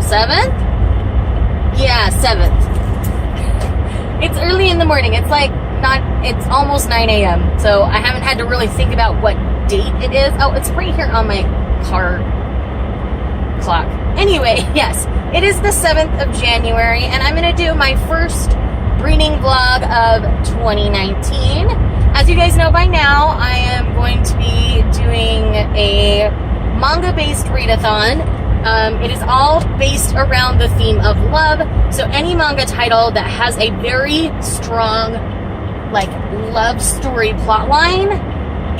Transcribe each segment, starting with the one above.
7th? Yeah, 7th. It's early in the morning. It's it's almost 9 a.m. So I haven't had to really think about what date it is. Oh, it's right here on my car clock. Anyway, yes, it is the 7th of January, and I'm going to do my first reading vlog of 2019. As you guys know by now, I am going to be doing a manga-based readathon. It is all based around the theme of love. So any manga title that has a very strong, love story plotline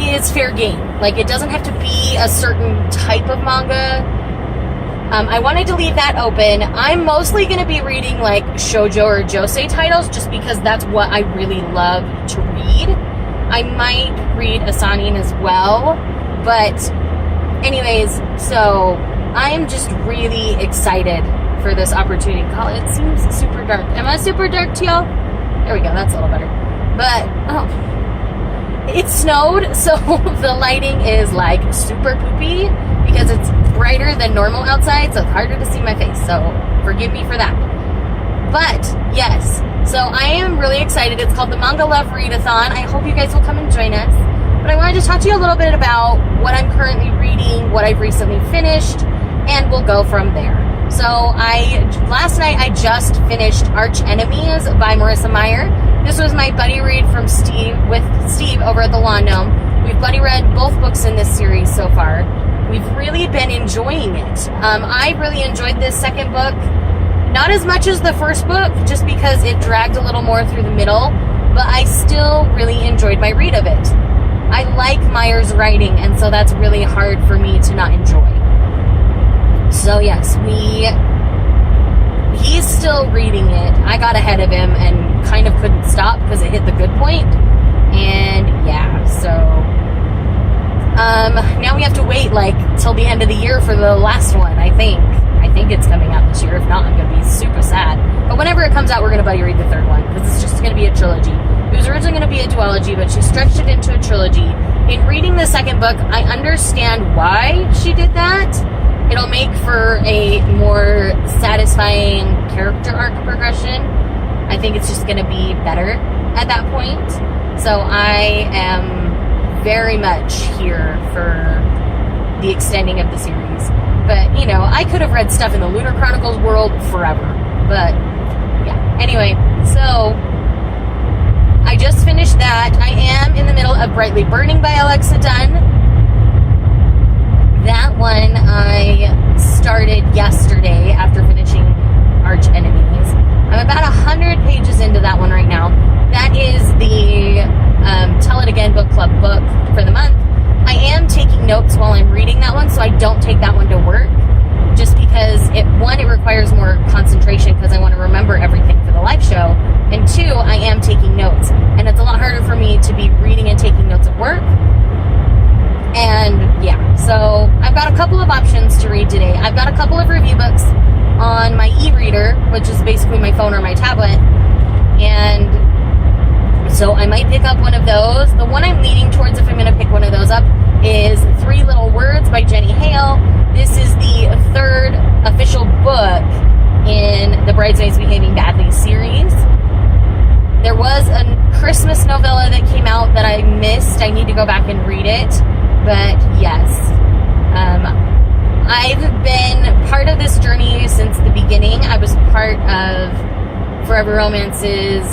is fair game. It doesn't have to be a certain type of manga. I wanted to leave that open. I'm mostly going to be reading, shoujo or josei titles, just because that's what I really love to read. I might read Asanin as well. But anyways, so I am just really excited for this opportunity. God, it seems super dark. Am I super dark to y'all? There we go. That's a little better. But, it snowed, so the lighting is, super poopy because it's brighter than normal outside, so it's harder to see my face. So, forgive me for that. But, yes. So, I am really excited. It's called the Manga Love Readathon. I hope you guys will come and join us. But I wanted to talk to you a little bit about what I'm currently reading, what I've recently finished, and we'll go from there. So last night I just finished Arch Enemies by Marissa Meyer. This was my buddy read with Steve over at the Lawn Gnome. We've buddy read both books in this series so far. We've really been enjoying it. I really enjoyed this second book. Not as much as the first book, just because it dragged a little more through the middle, but I still really enjoyed my read of it. I like Meyer's writing, and so that's really hard for me to not enjoy. So yes, he's still reading it. I got ahead of him and kind of couldn't stop because it hit the good point. And yeah, so now we have to wait till the end of the year for the last one, I think. I think it's coming out this year. If not, I'm going to be super sad. But whenever it comes out, we're going to buddy read the third one because it's just going to be a trilogy. It was originally going to be a duology, but she stretched it into a trilogy. In reading the second book, I understand why she did that. It'll make for a more satisfying character arc progression. I think it's just going to be better at that point. So I am very much here for the extending of the series. But, I could have read stuff in the Lunar Chronicles world forever. But, yeah. Anyway, so I just finished that. I am in the middle of Brightly Burning by Alexa Dunn. That one I started yesterday after finishing Arch Enemies. I'm about 100 pages into that one right now. That is the Tell It Again book club book for the month. I am taking notes while I'm reading that one, so I don't take that one to work. Just because, it requires more concentration because I want to remember everything for the live show. And 2, I am taking notes. And it's a lot harder for me to be reading and taking notes at work. And yeah, so I've got a couple of options to read today. I've got a couple of review books on my e-reader, which is basically my phone or my tablet. And so I might pick up one of those. The one I'm leaning towards, if I'm going to pick one of those up, is 3 Little Words by Jenny Hale. This is the 3rd official book in the Bridesmaids Behaving Badly series. There was a Christmas novella that came out that I missed. I need to go back and read it. But yes, I've been part of this journey since the beginning. I was part of Forever Romance's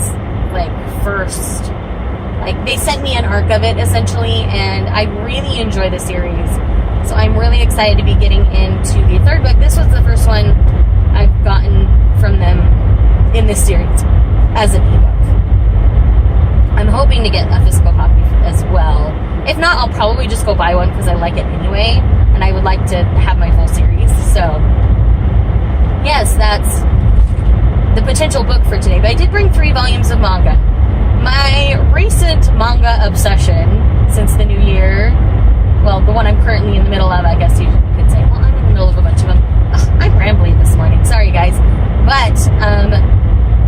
first, they sent me an arc of it essentially, and I really enjoy the series. So I'm really excited to be getting into the 3rd book. This was the first one I've gotten from them in this series as an ebook. I'm hoping to get a physical copy as well. If not, I'll probably just go buy one because I like it anyway, and I would like to have my full series. So, yes, that's the potential book for today. But I did bring 3 volumes of manga. My recent manga obsession since the new year, well, the one I'm currently in the middle of, I guess you could say. Well, I'm in the middle of a bunch of them. I'm rambling this morning. Sorry, guys. But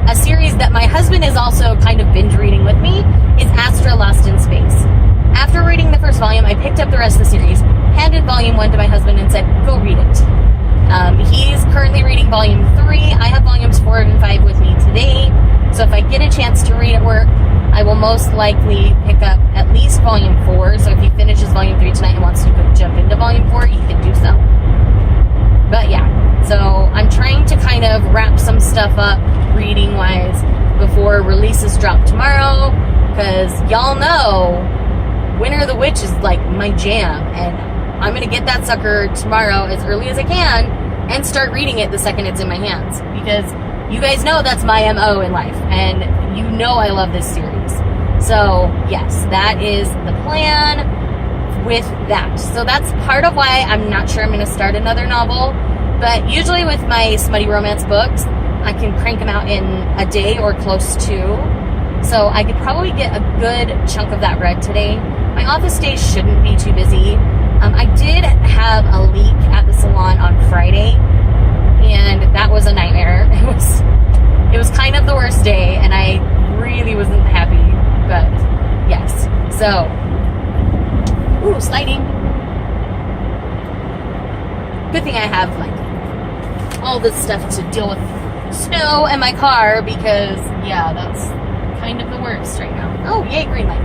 a series that my husband is also kind of binge reading with me is Astra Lost in Space. After reading the first volume, I picked up the rest of the series, handed volume 1 to my husband, and said, go read it. He's currently reading volume 3. I have volumes 4 and 5 with me today. So if I get a chance to read at work, I will most likely pick up at least volume 4. So if he finishes volume 3 tonight and wants to jump into volume 4, he can do so. But yeah, so I'm trying to kind of wrap some stuff up reading-wise before releases drop tomorrow, because y'all know Winter of the Witch is like my jam, and I'm going to get that sucker tomorrow as early as I can and start reading it the second it's in my hands, because you guys know that's my MO in life, and you know I love this series. So yes, that is the plan with that. So that's part of why I'm not sure I'm going to start another novel, but usually with my smutty romance books, I can crank them out in a day or close to. So I could probably get a good chunk of that read today. My office days shouldn't be too busy. I did have a leak at the salon on Friday, and that was a nightmare. It was kind of the worst day, and I really wasn't happy, but yes. So, ooh, sliding. Good thing I have like all this stuff to deal with snow and my car, because yeah, that's kind of the worst right now. Oh, yay, green light.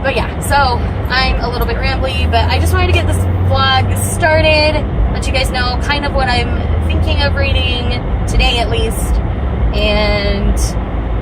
But yeah, so I'm a little bit rambly, but I just wanted to get this vlog started, let you guys know kind of what I'm thinking of reading today at least, and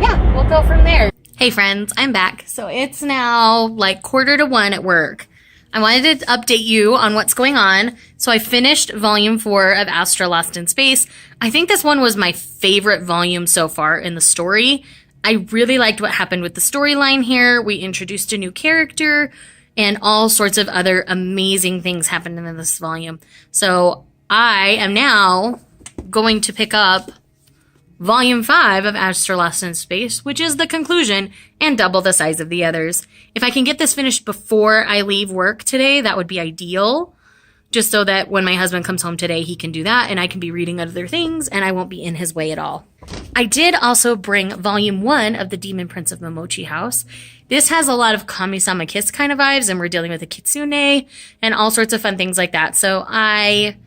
yeah, we'll go from there. Hey friends, I'm back. So it's now like 12:45 at work. I wanted to update you on what's going on. So I finished volume 4 of Astra Lost in Space. I think this one was my favorite volume so far in the story. I really liked what happened with the storyline here. We introduced a new character, and all sorts of other amazing things happened in this volume. So I am now going to pick up volume 5 of Astra Lost in Space, which is the conclusion and double the size of the others. If I can get this finished before I leave work today, that would be ideal. Just so that when my husband comes home today, he can do that and I can be reading other things and I won't be in his way at all. I did also bring volume 1 of The Demon Prince of Momochi House. This has a lot of Kami-sama Kiss kind of vibes, and we're dealing with a kitsune and all sorts of fun things like that. So I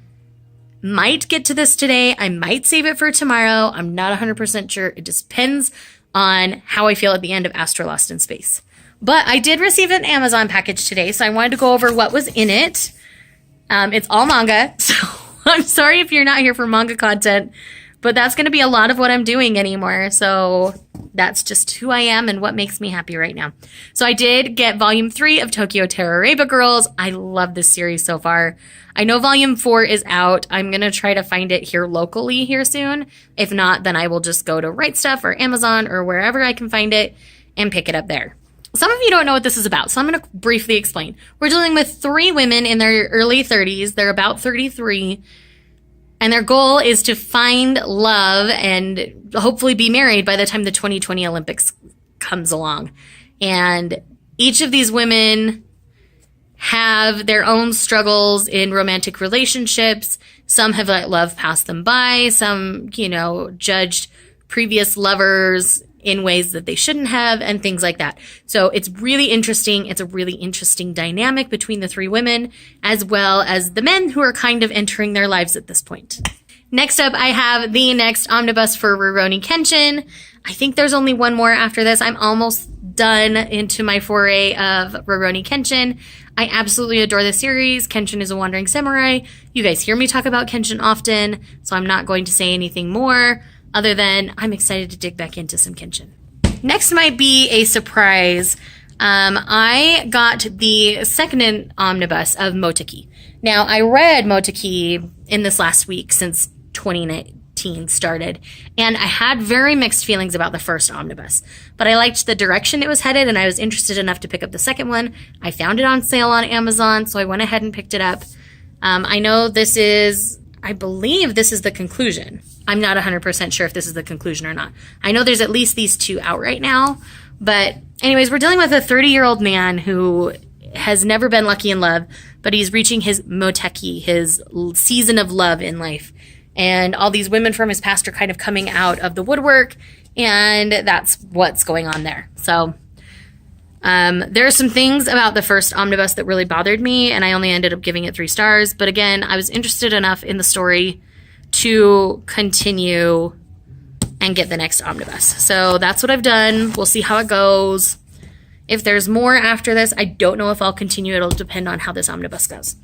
might get to this today. I might save it for tomorrow. I'm not 100% sure. It just depends on how I feel at the end of Astra Lost in Space. But I did receive an Amazon package today, so I wanted to go over what was in it. It's all manga, so I'm sorry if you're not here for manga content, but that's going to be a lot of what I'm doing anymore. So that's just who I am and what makes me happy right now. So I did get volume 3 of Tokyo Terroreba Girls. I love this series so far. I know volume 4 is out. I'm going to try to find it here locally here soon. If not, then I will just go to Right Stuff or Amazon or wherever I can find it and pick it up there. Some of you don't know what this is about, so I'm going to briefly explain. We're dealing with 3 women in their early 30s. They're about 33. And their goal is to find love and hopefully be married by the time the 2020 Olympics comes along. And each of these women have their own struggles in romantic relationships. Some have let love pass them by. Some, judged previous lovers in ways that they shouldn't have, and things like that. So it's really interesting. It's a really interesting dynamic between the 3 women, as well as the men who are kind of entering their lives at this point. Next up, I have the next omnibus for Rurouni Kenshin. I think there's only one more after this. I'm almost done into my foray of Rurouni Kenshin. I absolutely adore this series. Kenshin is a wandering samurai. You guys hear me talk about Kenshin often, so I'm not going to say anything more other than I'm excited to dig back into some Kenshin. Next might be a surprise. I got the second omnibus of Moteki. Now, I read Moteki in this last week since 2019 started, and I had very mixed feelings about the first omnibus. But I liked the direction it was headed, and I was interested enough to pick up the second one. I found it on sale on Amazon, so I went ahead and picked it up. I believe this is the conclusion. I'm not 100% sure if this is the conclusion or not. I know there's at least these 2 out right now. But anyways, we're dealing with a 30-year-old man who has never been lucky in love, but he's reaching his moteki, his season of love in life. And all these women from his past are kind of coming out of the woodwork, and that's what's going on there. So There are some things about the first omnibus that really bothered me, and I only ended up giving it 3 stars. But again, I was interested enough in the story to continue and get the next omnibus. So that's what I've done. We'll see how it goes. If there's more after this, I don't know if I'll continue. It'll depend on how this omnibus goes.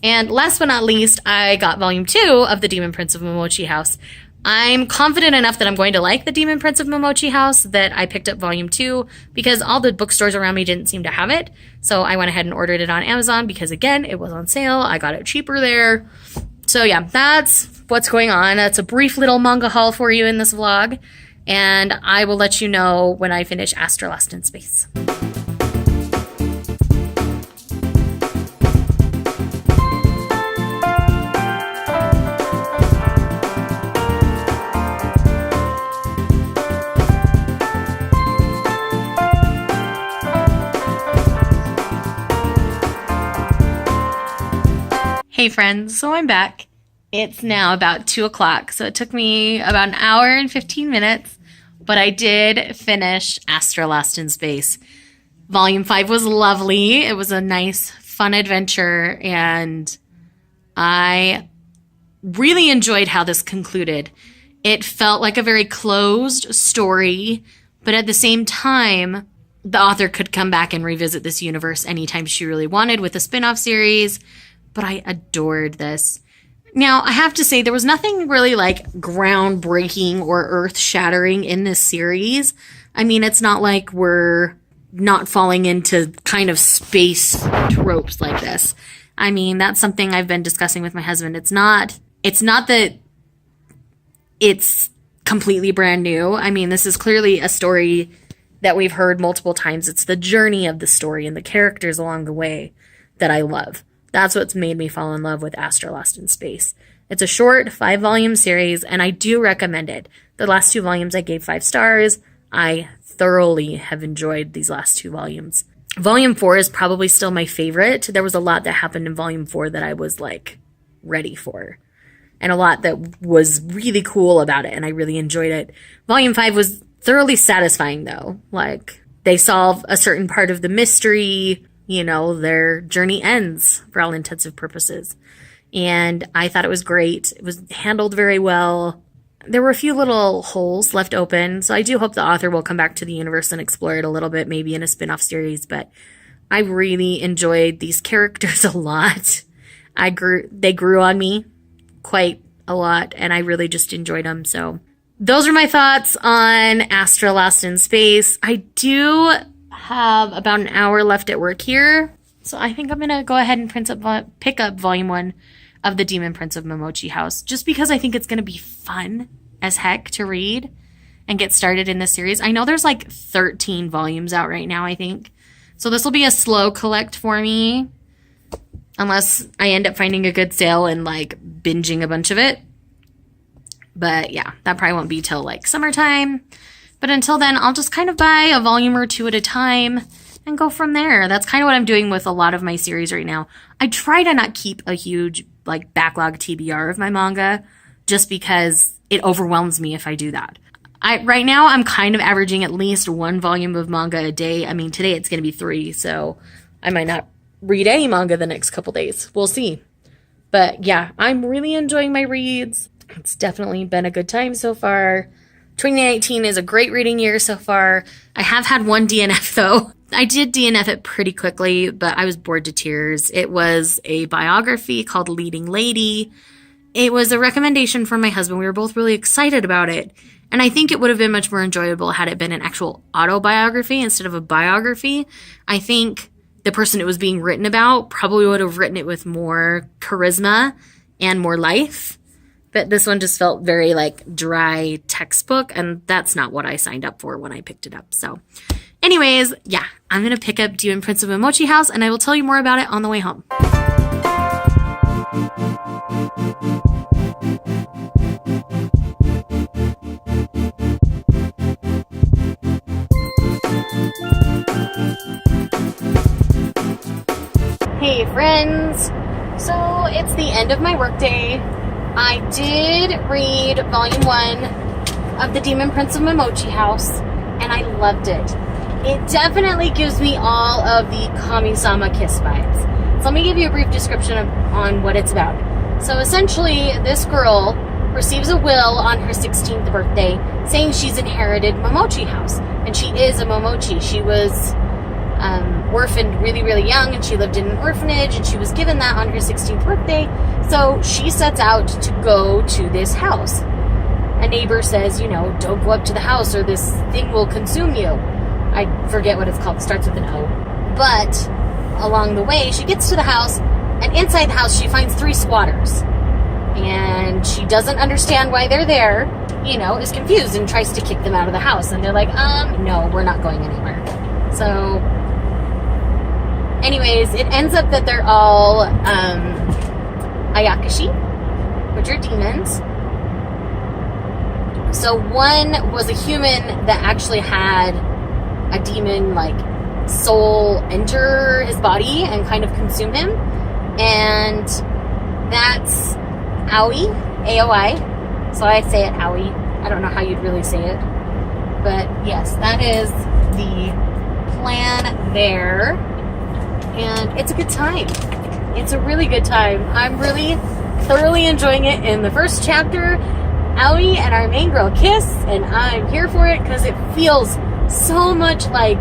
And last but not least, I got volume 2 of The Demon Prince of Momochi House. I'm confident enough that I'm going to like The Demon Prince of Momochi House that I picked up volume 2 because all the bookstores around me didn't seem to have it. So I went ahead and ordered it on Amazon because, again, it was on sale. I got it cheaper there. So yeah, that's what's going on. That's a brief little manga haul for you in this vlog. And I will let you know when I finish Astra Lost in Space. Hey friends, so I'm back. It's now about 2 o'clock, so it took me about an hour and 15 minutes, but I did finish Astra Lost in Space. Volume 5 was lovely. It was a nice, fun adventure, and I really enjoyed how this concluded. It felt like a very closed story, but at the same time, the author could come back and revisit this universe anytime she really wanted with a spin-off series. But I adored this. Now, I have to say, there was nothing really like groundbreaking or earth-shattering in this series. I mean, it's not like we're not falling into kind of space tropes like this. I mean, that's something I've been discussing with my husband. It's not that it's completely brand new. I mean, this is clearly a story that we've heard multiple times. It's the journey of the story and the characters along the way that I love. That's what's made me fall in love with Astra Lost in Space. It's a short 5-volume series, and I do recommend it. The last 2 volumes I gave 5 stars. I thoroughly have enjoyed these last 2 volumes. Volume 4 is probably still my favorite. There was a lot that happened in Volume 4 that I was, like, ready for. And a lot that was really cool about it, and I really enjoyed it. Volume 5 was thoroughly satisfying, though. Like, they solve a certain part of the mystery. You know, their journey ends for all intensive purposes. And I thought it was great. It was handled very well. There were a few little holes left open, so I do hope the author will come back to the universe and explore it a little bit, maybe in a spin-off series, but I really enjoyed these characters a lot. They grew on me quite a lot, and I really just enjoyed them, so those are my thoughts on Astra Lost in Space. I do have about an hour left at work here, so I think I'm gonna go ahead and pick up volume 1 of The Demon Prince of Momochi House, just because I think it's gonna be fun as heck to read and get started in this series. I know there's like 13 volumes out right now, I think, so this will be a slow collect for me unless I end up finding a good sale and like binging a bunch of it. But yeah, that probably won't be till like summertime. But until then, I'll just kind of buy a volume or 2 at a time and go from there. That's kind of what I'm doing with a lot of my series right now. I try to not keep a huge like backlog TBR of my manga just because it overwhelms me if I do that. Right now, I'm kind of averaging at least 1 volume of manga a day. I mean, today it's going to be 3, so I might not read any manga the next couple days. We'll see. But yeah, I'm really enjoying my reads. It's definitely been a good time so far. 2019 is a great reading year so far. I have had 1 DNF though. I did DNF it pretty quickly, but I was bored to tears. It was a biography called Leading Lady. It was a recommendation from my husband. We were both really excited about it. And I think it would have been much more enjoyable had it been an actual autobiography instead of a biography. I think the person it was being written about probably would have written it with more charisma and more life. But this one just felt very like dry textbook, and that's not what I signed up for when I picked it up. So anyways, yeah, I'm going to pick up Demon Prince of Momochi House, and I will tell you more about it on the way home. Hey friends, so it's the end of my workday. I did read volume 1 of The Demon Prince of Momochi House, and I loved it. it definitely gives me all of the Kami-sama Kiss vibes. So let me give you a brief description on what it's about. So essentially, this girl receives a will on her 16th birthday saying she's inherited Momochi House. And she is a Momochi. She was orphaned really, really young, and she lived in an orphanage, and she was given that on her 16th birthday. So she sets out to go to this house. A neighbor says, you know, don't go up to the house or this thing will consume you. I forget what it's called. It starts with an O. But along the way, she gets to the house, and inside the house, she finds 3 squatters. And she doesn't understand why they're there, you know, is confused and tries to kick them out of the house. And they're like, no, we're not going anywhere. So, anyways, it ends up that they're all Ayakashi, which are demons. So one was a human that actually had a demon, like, soul enter his body and kind of consume him. And that's Aoi, A-O-I. So I say it Aoi. I don't know how you'd really say it. But yes, that is the plan there. And it's a good time. It's a really good time. I'm really thoroughly enjoying it. In the first chapter, Aoi and our main girl kiss, and I'm here for it because it feels so much like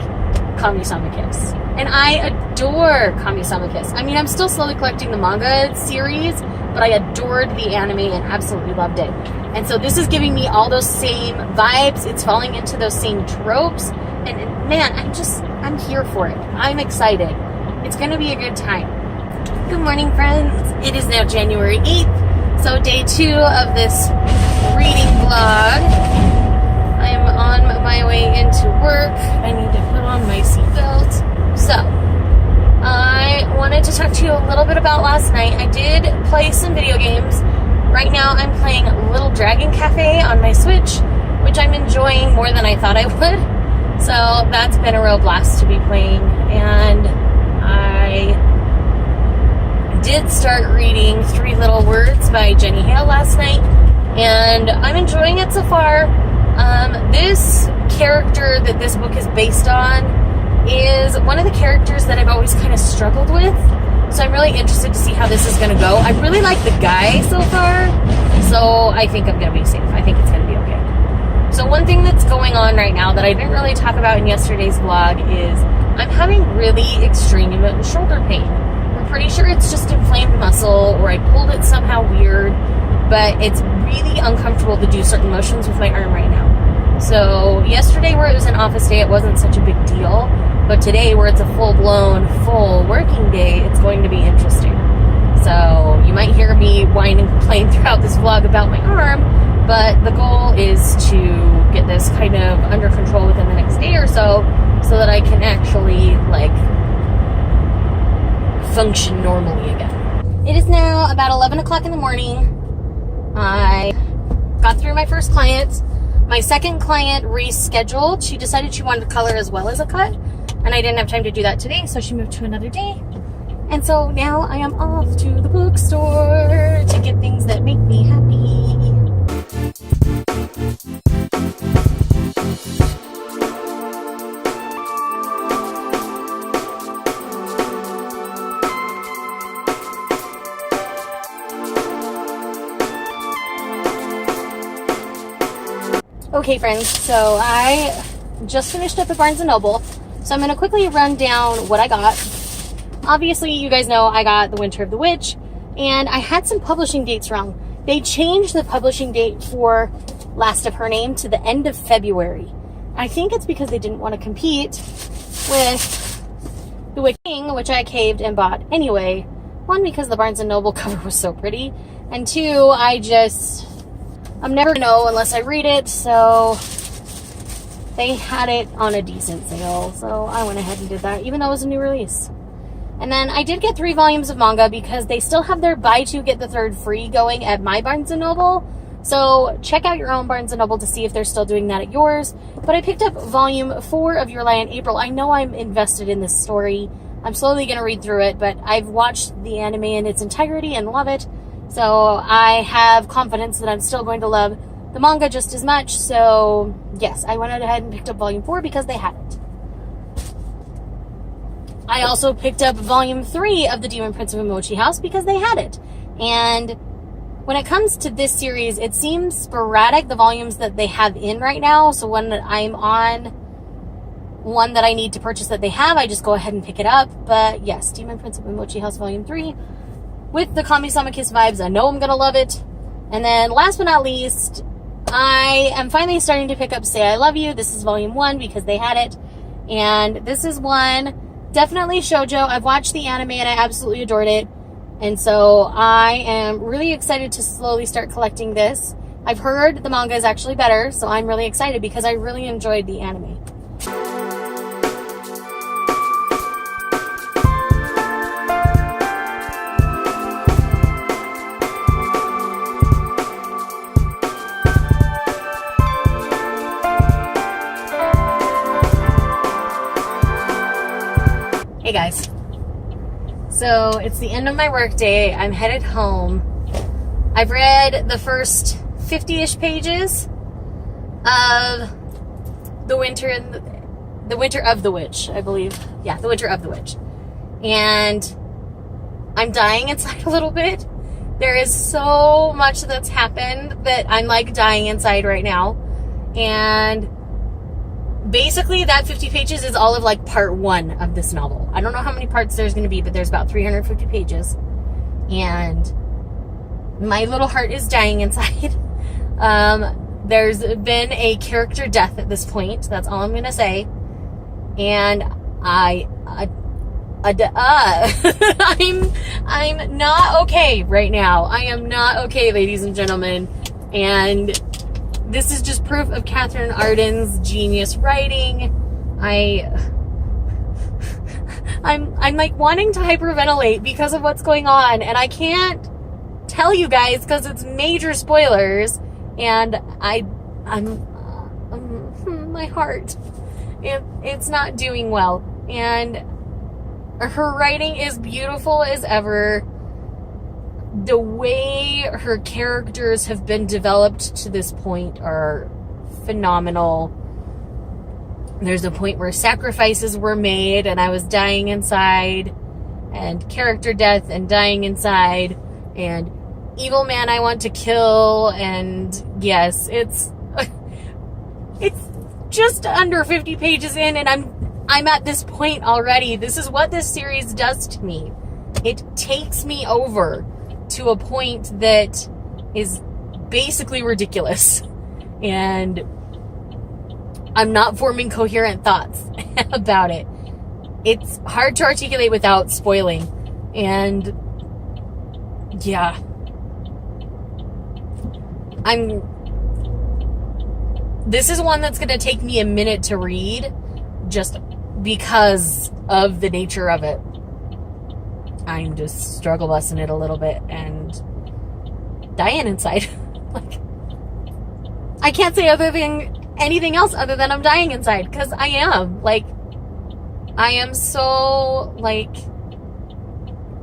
Kami-sama Kiss. And I adore Kami-sama Kiss. I mean, I'm still slowly collecting the manga series, but I adored the anime and absolutely loved it. And so this is giving me all those same vibes. It's falling into those same tropes. And man, I'm here for it. I'm excited. It's going to be a good time. Good morning, friends. It is now January 8th. So day 2 of this reading vlog. I am on my way into work. I need to put on my seatbelt. So, I wanted to talk to you a little bit about last night. I did play some video games. Right now I'm playing Little Dragon Cafe on my Switch, which I'm enjoying more than I thought I would. So that's been a real blast to be playing. And I did start reading 3 Little Words by Jenny Hale last night, and I'm enjoying it so far. This character that this book is based on is one of the characters that I've always kind of struggled with, so I'm really interested to see how this is going to go. I really like the guy so far, so I think I'm going to be safe. I think it's going to be okay. So one thing that's going on right now that I didn't really talk about in yesterday's vlog is I'm having really extreme shoulder pain. I'm pretty sure it's just inflamed muscle, or I pulled it somehow weird, but it's really uncomfortable to do certain motions with my arm right now. So yesterday, where it was an office day, it wasn't such a big deal, but today, where it's a full-blown, full working day, it's going to be interesting. So you might hear me whining and complaining throughout this vlog about my arm, but the goal is to get this kind of under control within the next day or so that I can actually, like, function normally again. It is now about 11 o'clock in the morning. I got through my first client. My second client rescheduled. She decided she wanted a color as well as a cut, and I didn't have time to do that today, so she moved to another day. And so now I am off to the bookstore to get things that make me happy. Okay, friends, so I just finished up at Barnes & Noble, so I'm going to quickly run down what I got. Obviously, you guys know I got The Winter of the Witch, and I had some publishing dates wrong. They changed the publishing date for Last of Her Name to the end of February. I think it's because they didn't want to compete with The Witch King, which I caved and bought anyway. One, because the Barnes & Noble cover was so pretty, and two, I'm never gonna know unless I read it, so they had it on a decent sale, so I went ahead and did that, even though it was a new release. And then I did get 3 volumes of manga because they still have their buy 2 get the 3rd free going at my Barnes & Noble, so check out your own Barnes & Noble to see if they're still doing that at yours. But I picked up volume 4 of Your Lie in April. I know I'm invested in this story. I'm slowly gonna read through it, but I've watched the anime in its entirety and love it. So I have confidence that I'm still going to love the manga just as much. So yes, I went ahead and picked up volume 4 because they had it. I also picked up volume 3 of the Demon Prince of Mochi House because they had it. And when it comes to this series, it seems sporadic, the volumes that they have in right now. So when I'm on one that I need to purchase that they have, I just go ahead and pick it up. But yes, Demon Prince of Mochi House volume 3 with the Kami-sama Kiss vibes. I know I'm going to love it. And then last but not least, I am finally starting to pick up Say I Love You. This is volume 1 because they had it. And this is one, definitely shoujo. I've watched the anime and I absolutely adored it. And so I am really excited to slowly start collecting this. I've heard the manga is actually better, so I'm really excited because I really enjoyed the anime. Hey guys, so it's the end of my workday. I'm headed home. I've read the first 50-ish pages of The Winter of the Witch, I believe. Yeah, The Winter of the Witch. And I'm dying inside a little bit. There is so much that's happened that I'm like dying inside right now. And basically, that 50 pages is all of like part 1 of this novel. I don't know how many parts there's going to be, but there's about 350 pages. And my little heart is dying inside. There's been a character death at this point. That's all I'm going to say. And I'm not okay right now. I am not okay, ladies and gentlemen. And this is just proof of Catherine Arden's genius writing. I'm like wanting to hyperventilate because of what's going on, and I can't tell you guys because it's major spoilers. And I'm my heart, it's not doing well. And her writing is beautiful as ever. The way her characters have been developed to this point are phenomenal. There's a point where sacrifices were made and I was dying inside, and character death and dying inside, and evil man I want to kill. And yes, it's just under 50 pages in and I'm at this point already. This is what this series does to me. It takes me over to a point that is basically ridiculous, and I'm not forming coherent thoughts about it. It's hard to articulate without spoiling, and yeah, this is one that's going to take me a minute to read just because of the nature of it. I'm just struggle busting it a little bit and dying inside. Like, I can't say anything else other than I'm dying inside, because I am. Like, I am so, like,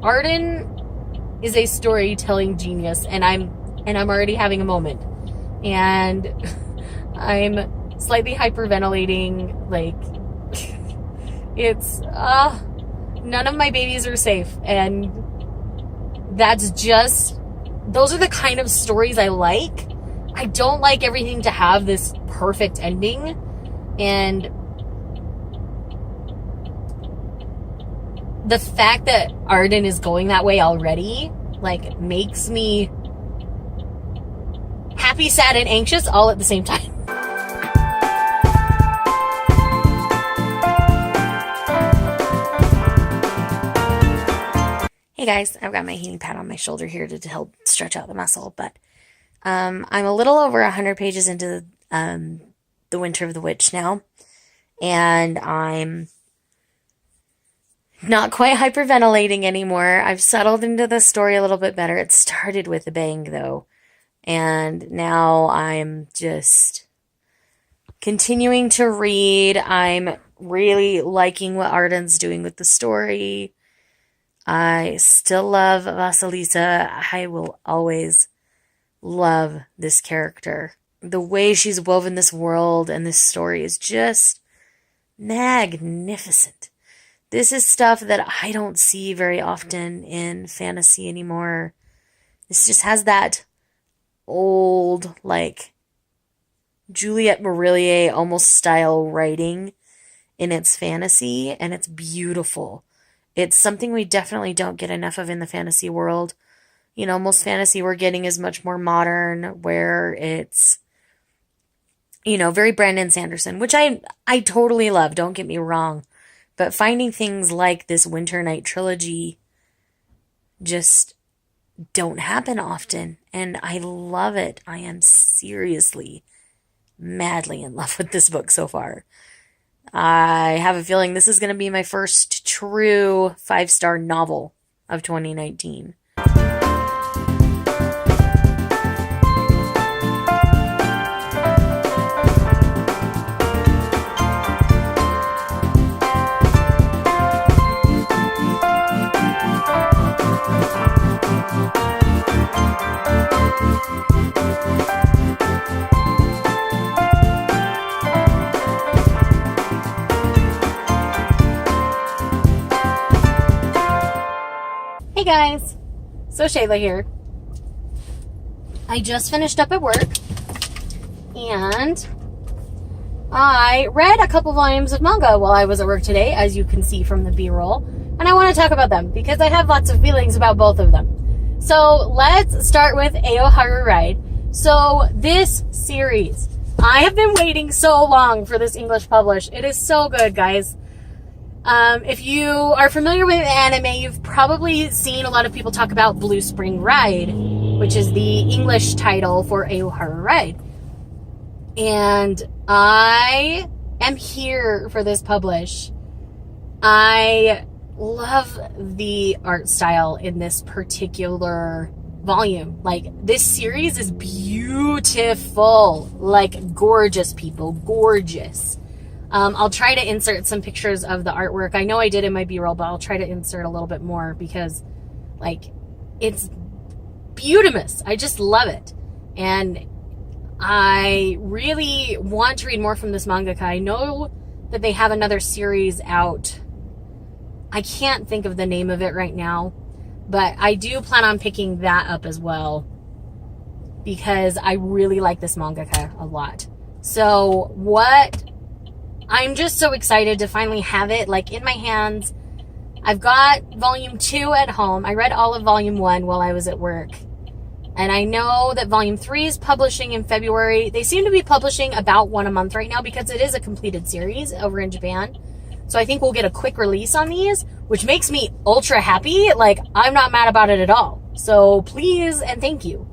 Arden is a storytelling genius, and I'm already having a moment. And I'm slightly hyperventilating. Like, it's, none of my babies are safe, and those are the kind of stories I like. I don't like everything to have this perfect ending, and the fact that Arden is going that way already, like, makes me happy, sad, and anxious all at the same time. Hey guys, I've got my heating pad on my shoulder here to help stretch out the muscle, but I'm a little over 100 pages into The Winter of the Witch now, and I'm not quite hyperventilating anymore. I've settled into the story a little bit better. It started with a bang, though, and now I'm just continuing to read. I'm really liking what Arden's doing with the story. I still love Vasilisa. I will always love this character. The way she's woven this world and this story is just magnificent. This is stuff that I don't see very often in fantasy anymore. This just has that old, like, Juliette Marillier almost style writing in its fantasy, and it's beautiful. It's something we definitely don't get enough of in the fantasy world. You know, most fantasy we're getting is much more modern, where it's, you know, very Brandon Sanderson, which I totally love, don't get me wrong. But finding things like this Winter Night trilogy just don't happen often, and I love it. I am seriously, madly in love with this book so far. I have a feeling this is going to be my first true 5-star novel of 2019. Hey guys, so Shayla here. I just finished up at work and I read a couple volumes of manga while I was at work today, as you can see from the B-roll, and I want to talk about them because I have lots of feelings about both of them. So let's start with Aoharu Ride. So this series, I have been waiting so long for this English publish. It is so good, guys. If you are familiar with anime, you've probably seen a lot of people talk about Blue Spring Ride, which is the English title for Aoharu Ride. And I am here for this publish. I love the art style in this particular volume. Like, this series is beautiful. Like, gorgeous, people. Gorgeous. I'll try to insert some pictures of the artwork. I know I did in my B-roll, but I'll try to insert a little bit more because, like, it's beautimous. I just love it. And I really want to read more from this mangaka. I know that they have another series out. I can't think of the name of it right now, but I do plan on picking that up as well because I really like this mangaka a lot. So I'm just so excited to finally have it, like, in my hands. I've got volume 2 at home. I read all of volume 1 while I was at work. And I know that volume 3 is publishing in February. They seem to be publishing about one a month right now because it is a completed series over in Japan. So I think we'll get a quick release on these, which makes me ultra happy. Like, I'm not mad about it at all. So please and thank you.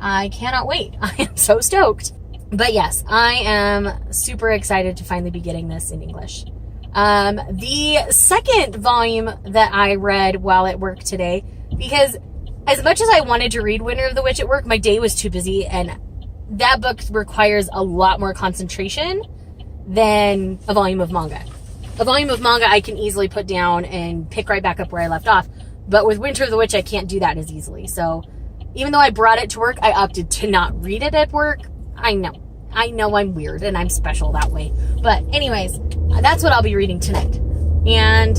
I cannot wait. I am so stoked. But yes, I am super excited to finally be getting this in English. The second volume that I read while at work today, because as much as I wanted to read Winter of the Witch at work, my day was too busy, and that book requires a lot more concentration than a volume of manga. A volume of manga I can easily put down and pick right back up where I left off. But with Winter of the Witch, I can't do that as easily. So even though I brought it to work, I opted to not read it at work. I know I'm weird and I'm special that way. But anyways, that's what I'll be reading tonight. And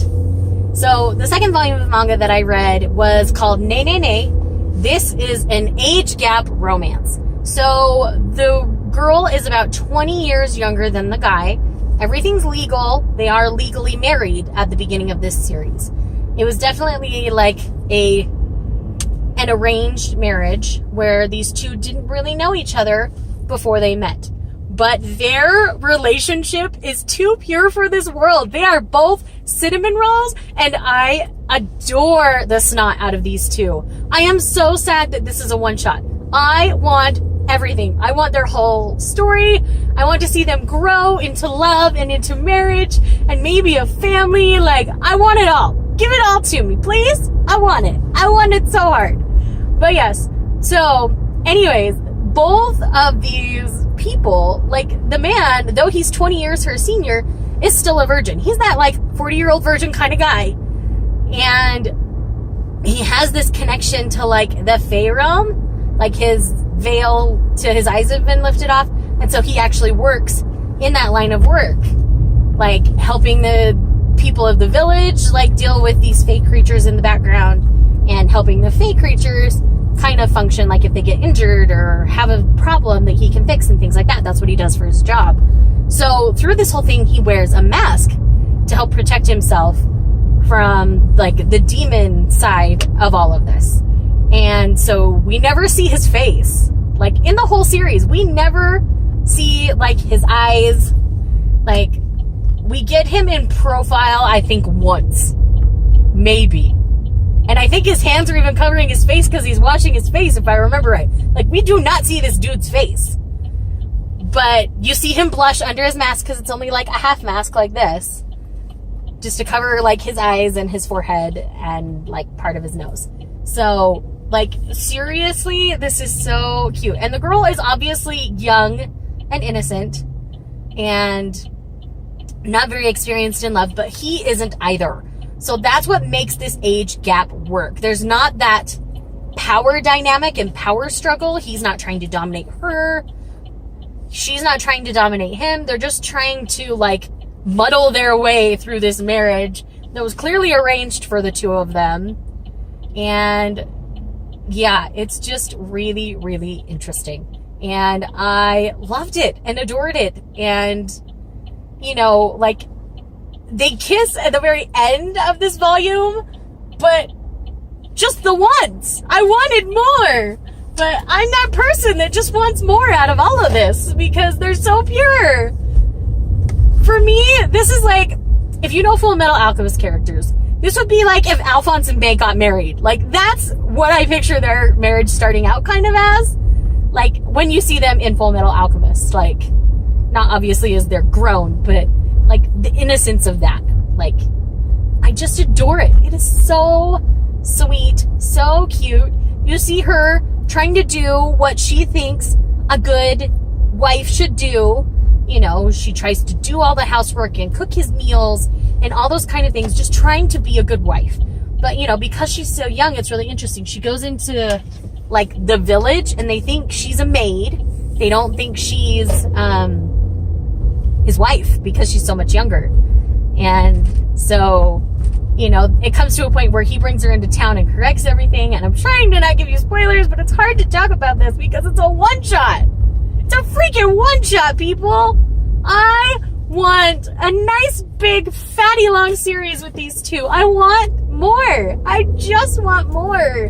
so the second volume of manga that I read was called Ne Ne Ne. This is an age gap romance. So the girl is about 20 years younger than the guy. Everything's legal. They are legally married at the beginning of this series. It was definitely like an arranged marriage where these two didn't really know each other before they met. But their relationship is too pure for this world. They are both cinnamon rolls, and I adore the snot out of these two. I am so sad that this is a one-shot. I want everything. I want their whole story. I want to see them grow into love and into marriage and maybe a family. Like, I want it all. Give it all to me, please. I want it. I want it so hard. But yes, so anyways, both of these people, like the man, though he's 20 years her senior, is still a virgin. He's that like 40-year-old virgin kind of guy. And he has this connection to like the Fey realm, like his veil to his eyes have been lifted off. And so he actually works in that line of work, like helping the people of the village like deal with these fake creatures in the background, and helping the fake creatures kind of function like if they get injured or have a problem that he can fix and things like that. That's what he does for his job. So through this whole thing, he wears a mask to help protect himself from like the demon side of all of this. And so we never see his face. Like in the whole series, we never see like his eyes. Like we get him in profile, I think once, maybe. And I think his hands are even covering his face because he's washing his face, if I remember right. Like we do not see this dude's face. But you see him blush under his mask because it's only like a half mask like this. Just to cover like his eyes and his forehead and like part of his nose. So like seriously, this is so cute. And the girl is obviously young and innocent and not very experienced in love, but he isn't either. So that's what makes this age gap work. There's not that power dynamic and power struggle. He's not trying to dominate her. She's not trying to dominate him. They're just trying to like muddle their way through this marriage that was clearly arranged for the two of them. And yeah, it's just really, really interesting. And I loved it and adored it. And, you know, like they kiss at the very end of this volume, but just the once. I wanted more. But I'm that person that just wants more out of all of this because they're so pure. For me, this is like, if you know Full Metal Alchemist characters, this would be like if Alphonse and Meg got married. Like, that's what I picture their marriage starting out kind of as. Like, when you see them in Full Metal Alchemist. Like, not obviously as they're grown, but like the innocence of that. Like, I just adore it. It is so sweet, so cute. You see her trying to do what she thinks a good wife should do. You know, she tries to do all the housework and cook his meals and all those kind of things, just trying to be a good wife. But, you know, because she's so young, it's really interesting. She goes into, like, the village, and they think she's a maid. They don't think she's his wife because she's so much younger. And so, you know, it comes to a point where he brings her into town and corrects everything. And I'm trying to not give you spoilers, but it's hard to talk about this because it's a one-shot. It's a freaking one-shot, people. I want a nice, big, fatty, long series with these two. I want more. I just want more.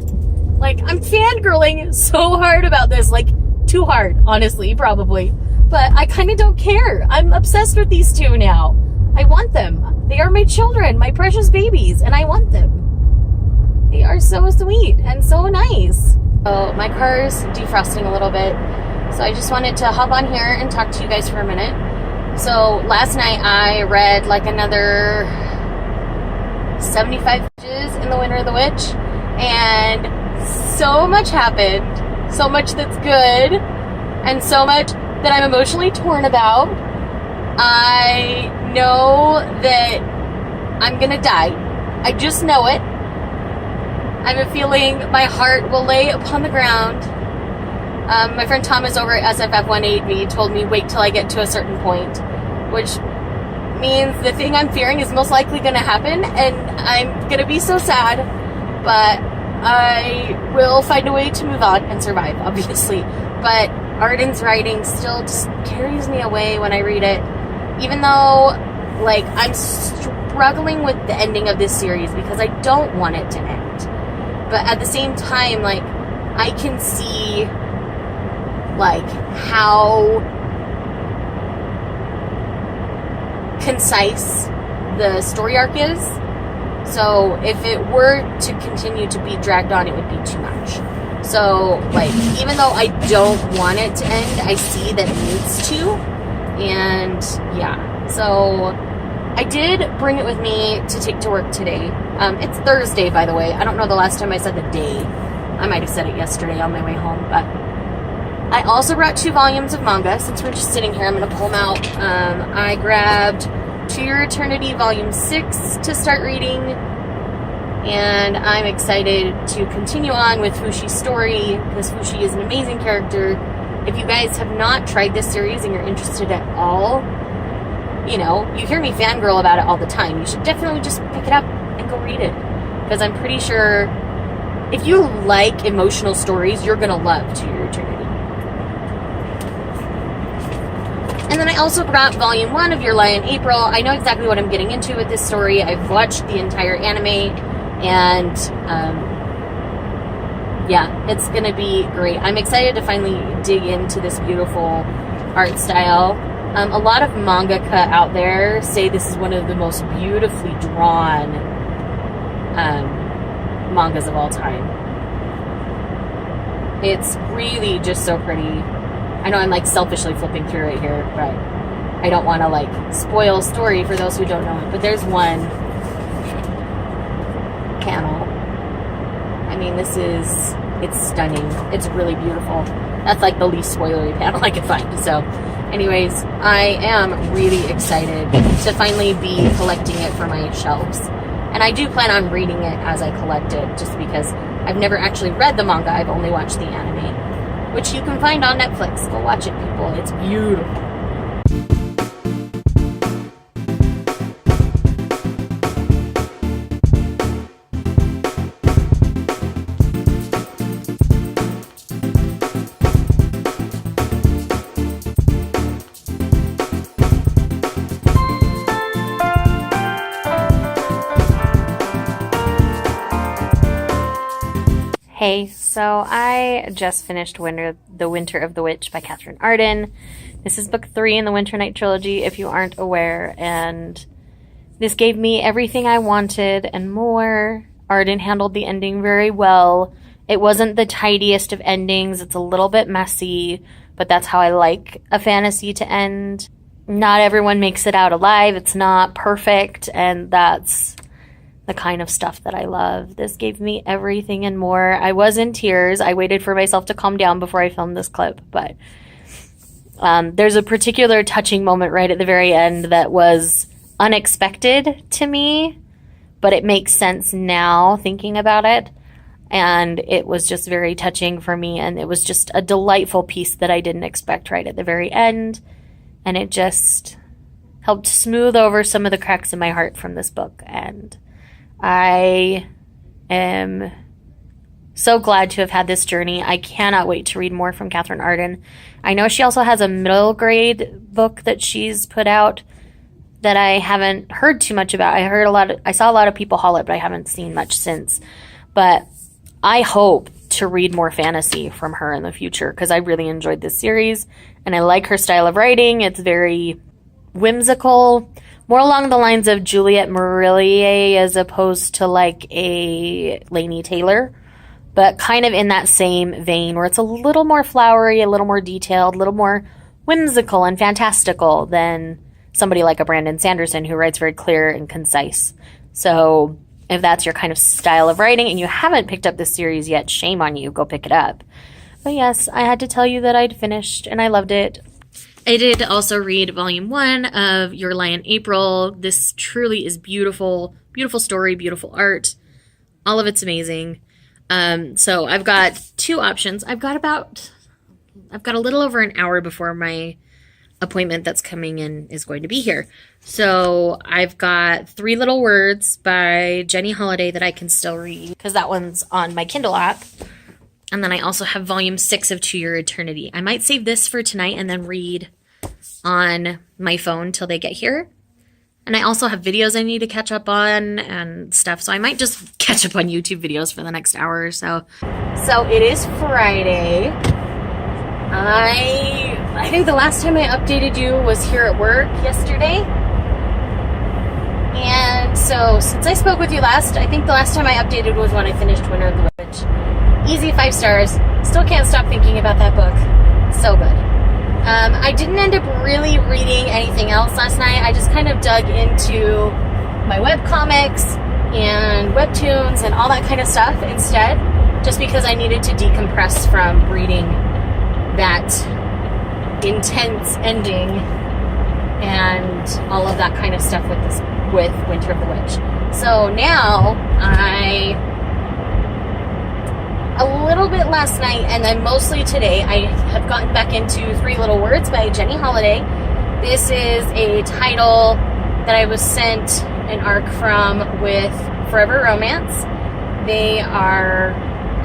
Like, I'm fangirling so hard about this. Like, too hard, honestly, probably. But I kind of don't care. I'm obsessed with these two now. I want them. They are my children, my precious babies, and I want them. They are so sweet and so nice. So my car's defrosting a little bit. So I just wanted to hop on here and talk to you guys for a minute. So last night I read like another 75 pages in The Winter of the Witch, and so much happened, so much that's good, and so much that I'm emotionally torn about. I know that I'm gonna die. I just know it. I have a feeling my heart will lay upon the ground. My friend Thomas over at SFF180 told me wait till I get to a certain point, which means the thing I'm fearing is most likely going to happen, and I'm going to be so sad, but I will find a way to move on and survive, obviously. But Arden's writing still just carries me away when I read it, even though, like, I'm struggling with the ending of this series because I don't want it to end. But at the same time, like, I can see like how concise the story arc is. So if it were to continue to be dragged on, it would be too much. So like, even though I don't want it to end, I see that it needs to. And yeah, so I did bring it with me to take to work today. It's Thursday, by the way. I don't know the last time I said the day. I might have said it yesterday on my way home, but I also brought 2 volumes of manga. Since we're just sitting here, I'm going to pull them out. I grabbed To Your Eternity Volume 6 to start reading. And I'm excited to continue on with Fushi's story, because Fushi is an amazing character. If you guys have not tried this series and you're interested at all, you know, you hear me fangirl about it all the time. You should definitely just pick it up and go read it. Because I'm pretty sure if you like emotional stories, you're going to love To Your Eternity. And then I also brought volume 1 of Your Lie in April. I know exactly what I'm getting into with this story. I've watched the entire anime, and yeah, it's going to be great. I'm excited to finally dig into this beautiful art style. A lot of mangaka out there say this is one of the most beautifully drawn mangas of all time. It's really just so pretty. I know I'm like selfishly flipping through it here, but I don't want to like spoil story for those who don't know it. But there's one panel. I mean, it's stunning. It's really beautiful. That's like the least spoilery panel I could find. So anyways, I am really excited to finally be collecting it for my shelves. And I do plan on reading it as I collect it, just because I've never actually read the manga. I've only watched the anime, which you can find on Netflix. Go watch it, people. It's beautiful. Hey, so I just finished The Winter of the Witch by Catherine Arden. This is book 3 in the Winter Night trilogy, if you aren't aware, and this gave me everything I wanted and more. Arden handled the ending very well. It wasn't the tidiest of endings. It's a little bit messy, but that's how I like a fantasy to end. Not everyone makes it out alive. It's not perfect, and that's the kind of stuff that I love. This gave me everything and more. I was in tears. I waited for myself to calm down before I filmed this clip, but there's a particular touching moment right at the very end that was unexpected to me, but it makes sense now thinking about it, and it was just very touching for me, and it was just a delightful piece that I didn't expect right at the very end, and it just helped smooth over some of the cracks in my heart from this book, and I am so glad to have had this journey. I cannot wait to read more from Catherine Arden. I know she also has a middle grade book that she's put out that I haven't heard too much about. I saw a lot of people haul it, but I haven't seen much since. But I hope to read more fantasy from her in the future, because I really enjoyed this series and I like her style of writing. It's very whimsical, more along the lines of Juliette Marillier as opposed to like a Laini Taylor, but kind of in that same vein where it's a little more flowery, a little more detailed, a little more whimsical and fantastical than somebody like a Brandon Sanderson, who writes very clear and concise. So if that's your kind of style of writing and you haven't picked up this series yet, shame on you, go pick it up. But yes, I had to tell you that I'd finished and I loved it. I did also read volume 1 of Your Lie in April. This truly is beautiful, beautiful story, beautiful art. All of it's amazing. So I've got 2 options. I've got a little over an hour before my appointment that's coming in is going to be here. So I've got 3 Little Words by Jenny Holiday that I can still read, because that one's on my Kindle app. And then I also have volume 6 of To Your Eternity. I might save this for tonight and then read on my phone till they get here. And I also have videos I need to catch up on and stuff. So I might just catch up on YouTube videos for the next hour or so. So it is Friday. I think the last time I updated you was here at work yesterday. And so since I spoke with you last, I think the last time I updated was when I finished Winter of the Witch. Easy 5 stars. Still can't stop thinking about that book. So good. I didn't end up really reading anything else last night. I just kind of dug into my webcomics and webtoons and all that kind of stuff instead, just because I needed to decompress from reading that intense ending and all of that kind of stuff with Winter of the Witch. So now a little bit last night and then mostly today, I have gotten back into 3 Little Words by Jenny Holiday, This is a title that I was sent an arc from with Forever Romance. They are,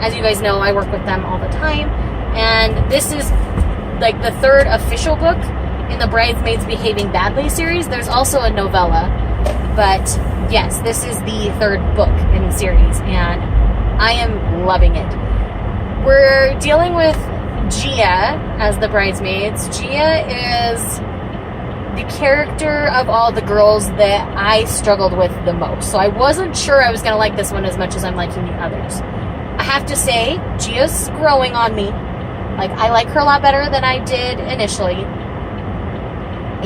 as you guys know, I work with them all the time, and this is like the third official book in the Bridesmaids Behaving Badly series. There's also a novella, but yes, this is the third book in the series, and I am loving it. We're dealing with Gia as the bridesmaids. Gia is the character of all the girls that I struggled with the most. So I wasn't sure I was going to like this one as much as I'm liking the others. I have to say, Gia's growing on me. Like, I like her a lot better than I did initially.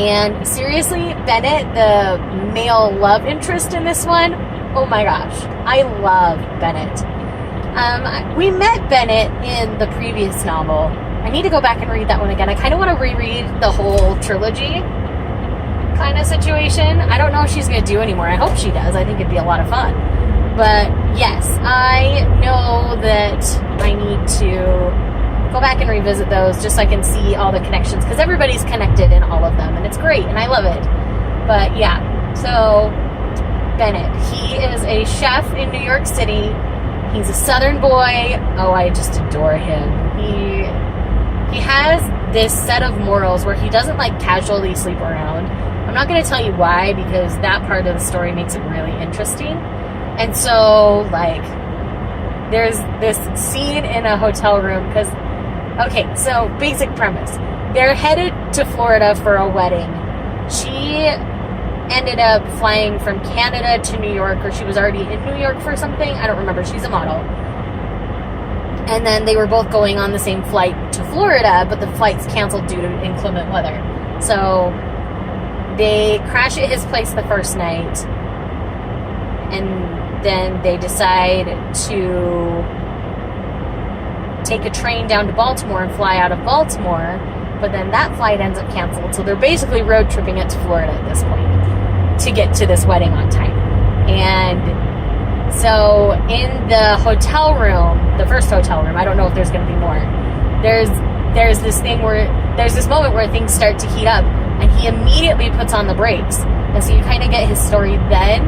And seriously, Bennett, the male love interest in this one, oh my gosh, I love Bennett. We met Bennett in the previous novel. I need to go back and read that one again. I kind of want to reread the whole trilogy kind of situation. I don't know if she's going to do anymore. I hope she does. I think it'd be a lot of fun. But yes, I know that I need to go back and revisit those just so I can see all the connections, because everybody's connected in all of them, and it's great, and I love it. But yeah, so Bennett, he is a chef in New York City. He's a Southern boy. Oh, I just adore him. He has this set of morals where he doesn't like casually sleep around. I'm not going to tell you why, because that part of the story makes it really interesting. And so, like, there's this scene in a hotel room, because, okay, so basic premise. They're headed to Florida for a wedding. She ended up flying from Canada to New York, or she was already in New York for something. I don't remember. She's a model. And then they were both going on the same flight to Florida, but the flight's canceled due to inclement weather. So they crash at his place the first night, and then they decide to take a train down to Baltimore and fly out of Baltimore, but then that flight ends up canceled. So they're basically road tripping it to Florida at this point to get to this wedding on time. And so in the hotel room, the first hotel room, I don't know if there's going to be more, there's this thing where, there's this moment where things start to heat up, and he immediately puts on the brakes. And so you kind of get his story then,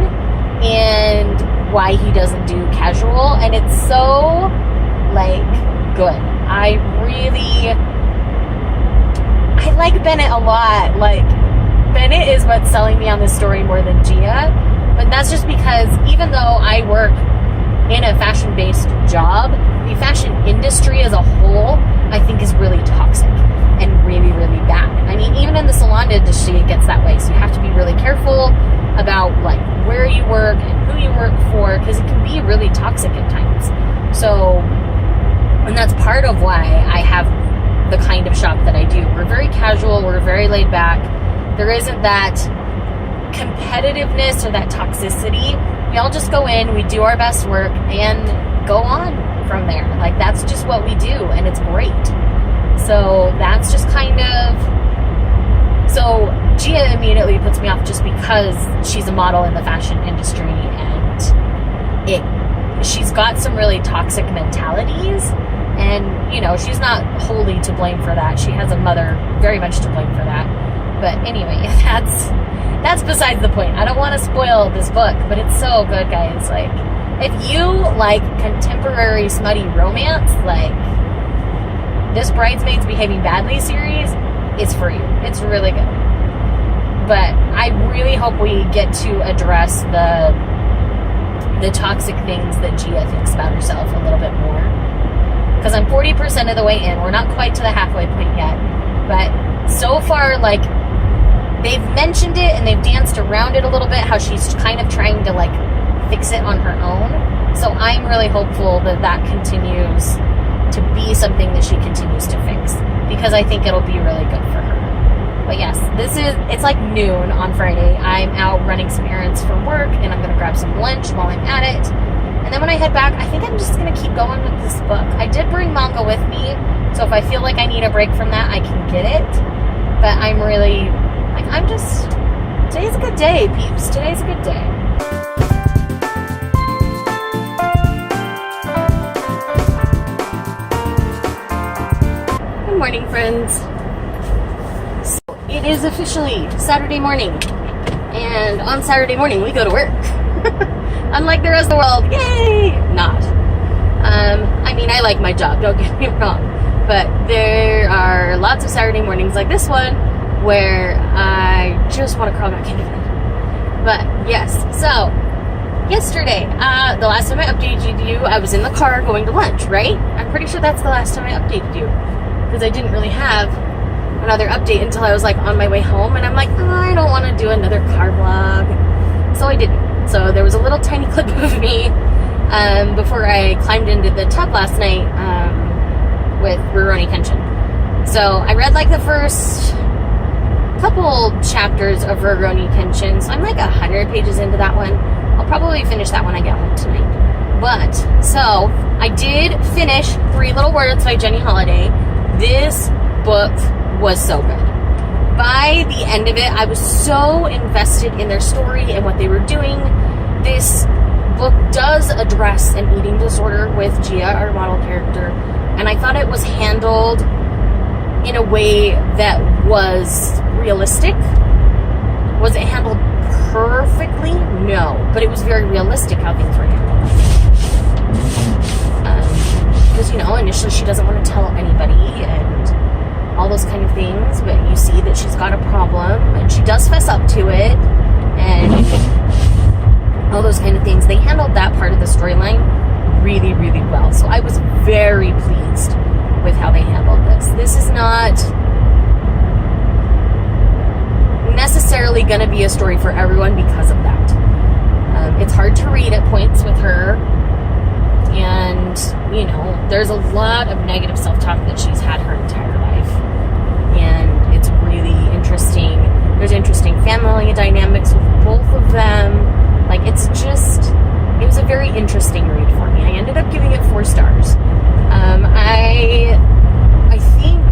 and why he doesn't do casual, and it's so, like, good. I like Bennett a lot. Like, Bennett is what's selling me on this story more than Gia, but that's just because even though I work in a fashion-based job, the fashion industry as a whole, I think, is really toxic and really, really bad. I mean, even in the salon industry, it gets that way, so you have to be really careful about, like, where you work and who you work for, because it can be really toxic at times. So, and that's part of why I have the kind of shop that I do. We're very casual, we're very laid back. There isn't that competitiveness or that toxicity. We all just go in, we do our best work, and go on from there. Like, that's just what we do, and it's great. So that's just kind of... So Gia immediately puts me off just because she's a model in the fashion industry, and she's got some really toxic mentalities, and, you know, she's not wholly to blame for that. She has a mother very much to blame for that. But anyway, that's besides the point. I don't want to spoil this book, but it's so good, guys. Like, if you like contemporary smutty romance, like, this Bridesmaids Behaving Badly series is for you. It's really good. But I really hope we get to address the toxic things that Gia thinks about herself a little bit more. Because I'm 40% of the way in. We're not quite to the halfway point yet. But so far, like, they've mentioned it and they've danced around it a little bit, how she's kind of trying to, like, fix it on her own. So I'm really hopeful that that continues to be something that she continues to fix, because I think it'll be really good for her. But yes, it's like noon on Friday. I'm out running some errands for work, and I'm going to grab some lunch while I'm at it. And then when I head back, I think I'm just going to keep going with this book. I did bring manga with me, so if I feel like I need a break from that, I can get it. But I'm really, like, today's a good day, peeps. Today's a good day. Good morning, friends. So it is officially Saturday morning. And on Saturday morning, we go to work. Unlike the rest of the world. Yay! Not. I mean, I like my job, don't get me wrong. But there are lots of Saturday mornings like this one where I just want to crawl back into bed. But, yes. So, yesterday, the last time I updated you, I was in the car going to lunch, right? I'm pretty sure that's the last time I updated you. Because I didn't really have another update until I was, like, on my way home. And I'm like, oh, I don't want to do another car vlog. So I didn't. So there was a little tiny clip of me before I climbed into the tub last night with Rurouni Kenshin. So I read, like, the first couple chapters of Rurouni Kenshin. So I'm, like, 100 pages into that one. I'll probably finish that when I get home tonight. But, so, I did finish 3 Little Words by Jenny Holiday. This book was so good. By the end of it, I was so invested in their story and what they were doing. This book does address an eating disorder with Gia, our model character, and I thought it was handled in a way that was realistic. Was it handled perfectly? No, but it was very realistic how things were handled. Because, you know, initially she doesn't want to tell anybody and all those kind of things, but you see that she's got a problem and she does fess up to it and all those kind of things. They handled that part of the storyline really, really well. So I was very pleased with how they handled this. This is not necessarily going to be a story for everyone because of that. It's hard to read at points with her. And, you know, there's a lot of negative self-talk that she's had her entire life. And it's really interesting. There's interesting family dynamics with both of them. Like, it was a very interesting read for me. I ended up giving it 4 stars. I think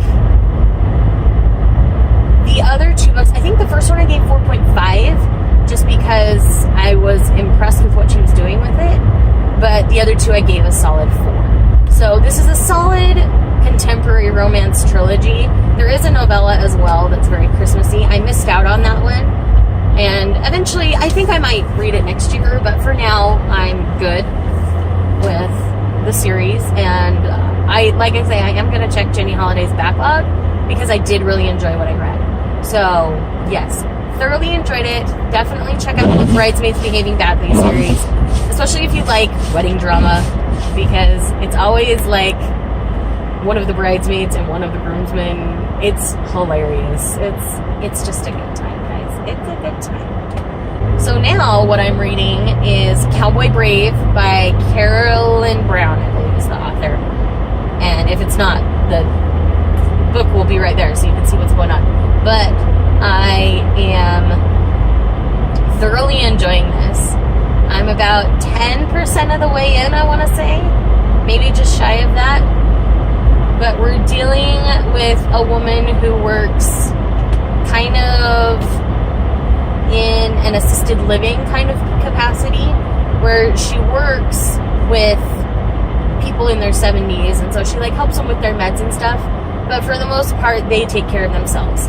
the other 2 books, I think the first one I gave 4.5 just because I was impressed with what she was doing with it. But the other 2 I gave a solid 4. So this is a solid contemporary romance trilogy. There is a novella as well that's very Christmassy. I missed out on that one. And eventually, I think I might read it next year. But for now, I'm good with the series. And like I say, I am going to check Jenny Holiday's backlog because I did really enjoy what I read. So, yes, thoroughly enjoyed it. Definitely check out the Bridesmaids Behaving Badly series. Especially if you like wedding drama, because it's always like one of the bridesmaids and one of the groomsmen. It's hilarious. It's just a good time, guys. It's a good time. So now what I'm reading is Cowboy Brave by Carolyn Brown, I believe is the author. And if it's not, the book will be right there so you can see what's going on. But I am thoroughly enjoying this. I'm about 10% of the way in, I want to say. Maybe just shy of that. But we're dealing with a woman who works kind of in an assisted living kind of capacity, where she works with people in their 70s, and so she like helps them with their meds and stuff. But for the most part, they take care of themselves.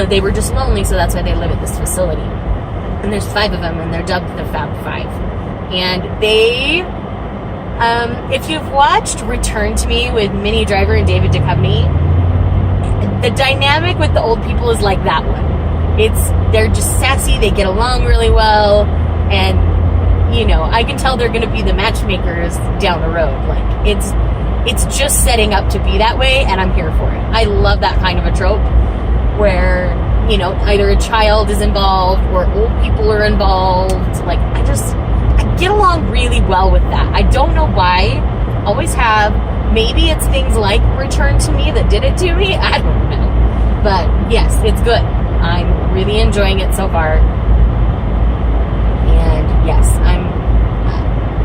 They were just lonely, so that's why they live at this facility. And there's 5 of them, and they're dubbed the Fab Five. And they, if you've watched Return to Me with Minnie Driver and David Duchovny, the dynamic with the old people is like that one. They're just sassy, they get along really well, and, you know, I can tell they're going to be the matchmakers down the road. Like, it's just setting up to be that way, and I'm here for it. I love that kind of a trope where, you know, either a child is involved or old people are involved. Like, I get along really well with that. I don't know why. Always have. Maybe it's things like Return to Me that did it to me. I don't know. But yes, it's good. I'm really enjoying it so far. And yes,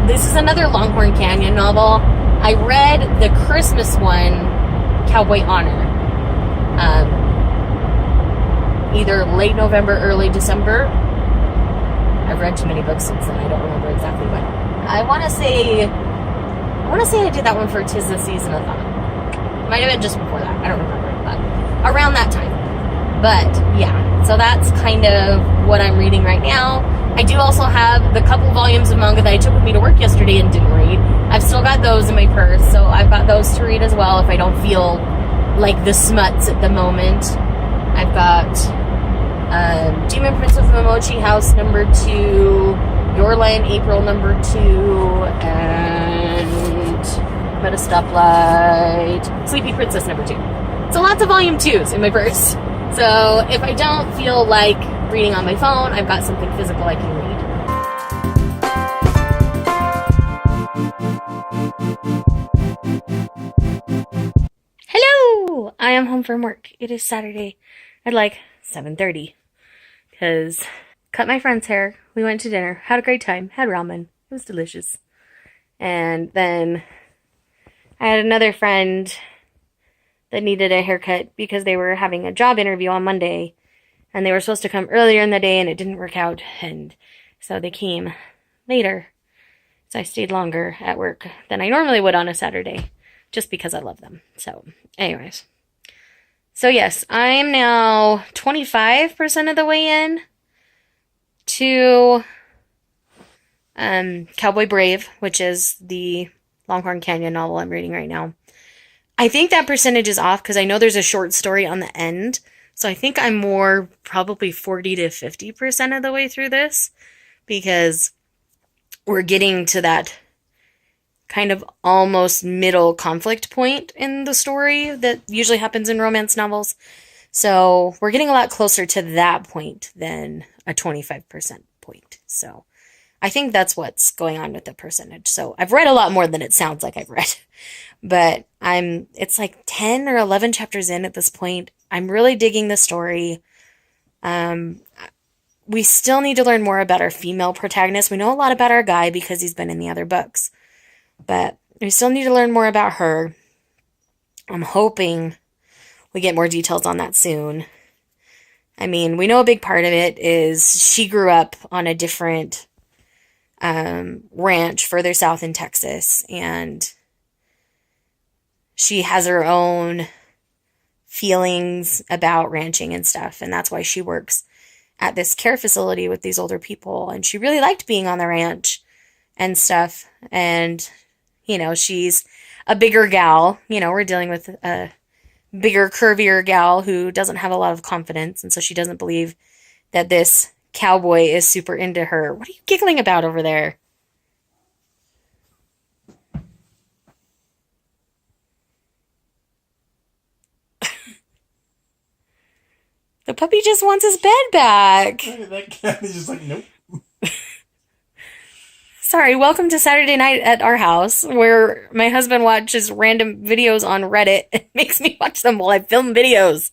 this is another Longhorn Canyon novel. I read the Christmas one, Cowboy Honor. Either late November, early December. I've read too many books since then. I don't remember exactly when. I want to say I did that one for 'Tis the Season-a-thon. Might have been just before that. I don't remember. But around that time. But yeah, so that's kind of what I'm reading right now. I do also have the couple volumes of manga that I took with me to work yesterday and didn't read. I've still got those in my purse, so I've got those to read as well if I don't feel like the smuts at the moment. I've got Demon Prince of Momochi House number 2, Your Lie in April number 2, and Meta Stoplight, Sleepy Princess number 2. So lots of volume 2s in my purse. So if I don't feel like reading on my phone, I've got something physical I can read. Hello! I am home from work. It is Saturday at like 7:30 because cut my friend's hair. We went to dinner, had a great time, had ramen. It was delicious. And then I had another friend that needed a haircut because they were having a job interview on Monday and they were supposed to come earlier in the day and it didn't work out, and so they came later. So I stayed longer at work than I normally would on a Saturday just because I love them. So anyways, so yes, I am now 25% of the way in to Cowboy Brave, which is the Longhorn Canyon novel I'm reading right now. I think that percentage is off because I know there's a short story on the end. So I think I'm more probably 40 to 50% of the way through this because we're getting to that kind of almost middle conflict point in the story that usually happens in romance novels. So we're getting a lot closer to that point than a 25% point. So I think that's what's going on with the percentage. So I've read a lot more than it sounds like I've read. But it's like 10 or 11 chapters in at this point. I'm really digging the story. We still need to learn more about our female protagonist. We know a lot about our guy because he's been in the other books. But we still need to learn more about her. I'm hoping we get more details on that soon. I mean, we know a big part of it is she grew up on a different ranch further south in Texas, and she has her own feelings about ranching and stuff, and that's why she works at this care facility with these older people, and she really liked being on the ranch and stuff, and, you know, she's a bigger gal, you know, we're dealing with a bigger, curvier gal who doesn't have a lot of confidence, and so she doesn't believe that this cowboy is super into her. What are you giggling about over there? The puppy just wants his bed back. That cat is just like, nope. Sorry, welcome to Saturday night at our house, where my husband watches random videos on Reddit and makes me watch them while I film videos.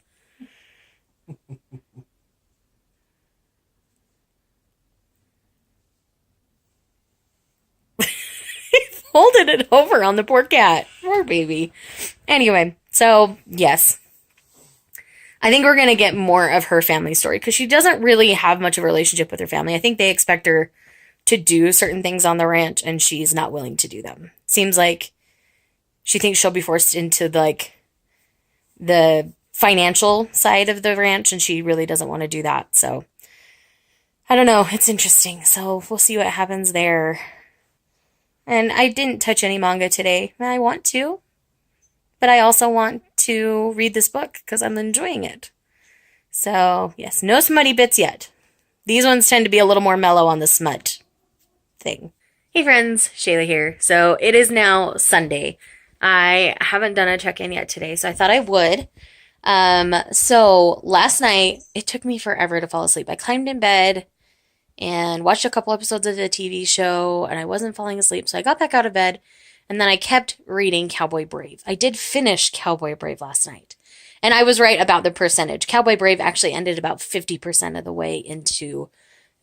He folded it over on the poor cat. Poor baby. Anyway, so, yes. I think we're going to get more of her family story because she doesn't really have much of a relationship with her family. I think they expect her to do certain things on the ranch and she's not willing to do them. Seems like she thinks she'll be forced into the financial side of the ranch and she really doesn't want to do that. So I don't know. It's interesting. So we'll see what happens there. And I didn't touch any manga today. I want to, but I also want to read this book because I'm enjoying it. So, yes, no smutty bits yet. These ones tend to be a little more mellow on the smut thing. Hey friends, Shayla here. So, it is now Sunday. I haven't done a check-in yet today, so I thought I would. So, last night, it took me forever to fall asleep. I climbed in bed and watched a couple episodes of the TV show, and I wasn't falling asleep, so I got back out of bed. And then I kept reading Cowboy Brave. I did finish Cowboy Brave last night. And I was right about the percentage. Cowboy Brave actually ended about 50% of the way into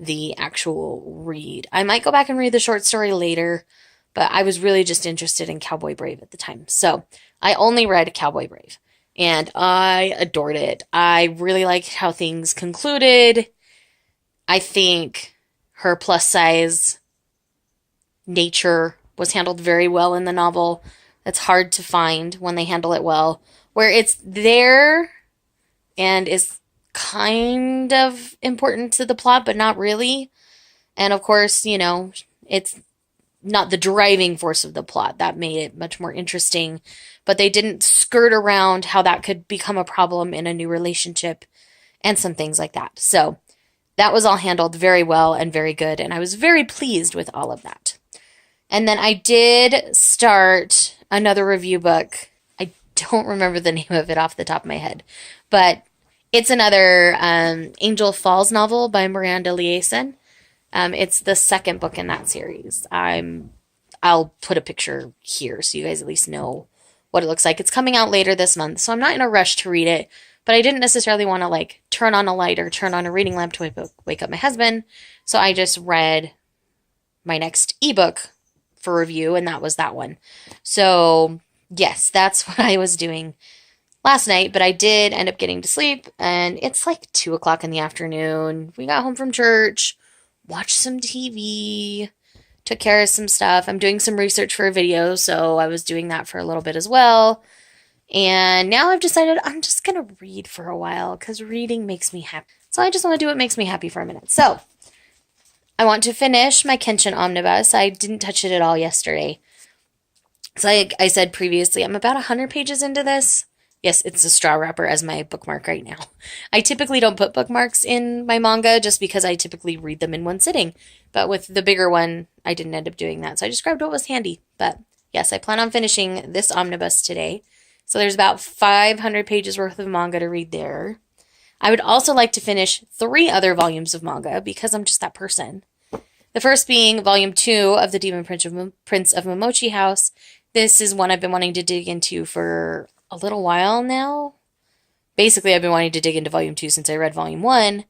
the actual read. I might go back and read the short story later, but I was really just interested in Cowboy Brave at the time. So I only read Cowboy Brave. And I adored it. I really liked how things concluded. I think her plus size nature was handled very well in the novel. It's hard to find when they handle it well, where it's there and is kind of important to the plot, but not really. And of course, it's not the driving force of the plot. That made it much more interesting. But they didn't skirt around how that could become a problem in a new relationship and some things like that. So that was all handled very well and very good. And I was very pleased with all of that. And then I did start another review book. I don't remember the name of it off the top of my head, but it's another Angel Falls novel by Miranda Liason. It's the second book in that series. I'll put a picture here so you guys at least know what it looks like. It's coming out later this month, so I'm not in a rush to read it, but I didn't necessarily want to like turn on a light or turn on a reading lamp to wake up my husband. So I just read my next ebook for review, and that was that one. So yes, that's what I was doing last night, but I did end up getting to sleep, and it's like 2 o'clock in the afternoon. We got home from church, watched some TV, took care of some stuff. I'm doing some research for a video, so I was doing that for a little bit as well. And now I've decided I'm just going to read for a while because reading makes me happy. So I just want to do what makes me happy for a minute. So I want to finish my Kenshin Omnibus. I didn't touch it at all yesterday. So like I said previously, I'm about 100 pages into this. Yes, it's a straw wrapper as my bookmark right now. I typically don't put bookmarks in my manga just because I typically read them in one sitting. But with the bigger one, I didn't end up doing that. So I just grabbed what was handy. But yes, I plan on finishing this omnibus today. So there's about 500 pages worth of manga to read there. I would also like to finish 3 other volumes of manga because I'm just that person. The first being volume 2 of the Demon Prince of Momochi House. This is one I've been wanting to dig into for a little while now. Basically, I've been wanting to dig into volume 2 since I read volume 1.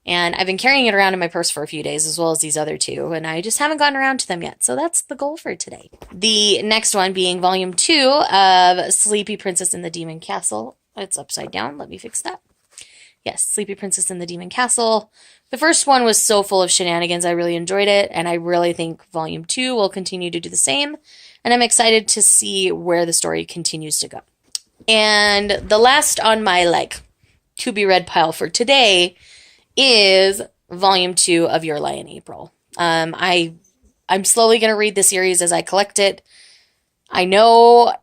And I've been carrying it around in my purse for a few days, as well as these other 2, and I just haven't gotten around to them yet. So that's the goal for today. The next one being volume 2 of Sleepy Princess in the Demon Castle. It's upside down. Let me fix that. Yes, Sleepy Princess in the Demon Castle. The first one was so full of shenanigans. I really enjoyed it, and I really think volume 2 will continue to do the same. And I'm excited to see where the story continues to go. And the last on my to be read pile for today is volume 2 of Your Lie in April. I'm slowly going to read the series as I collect it. I know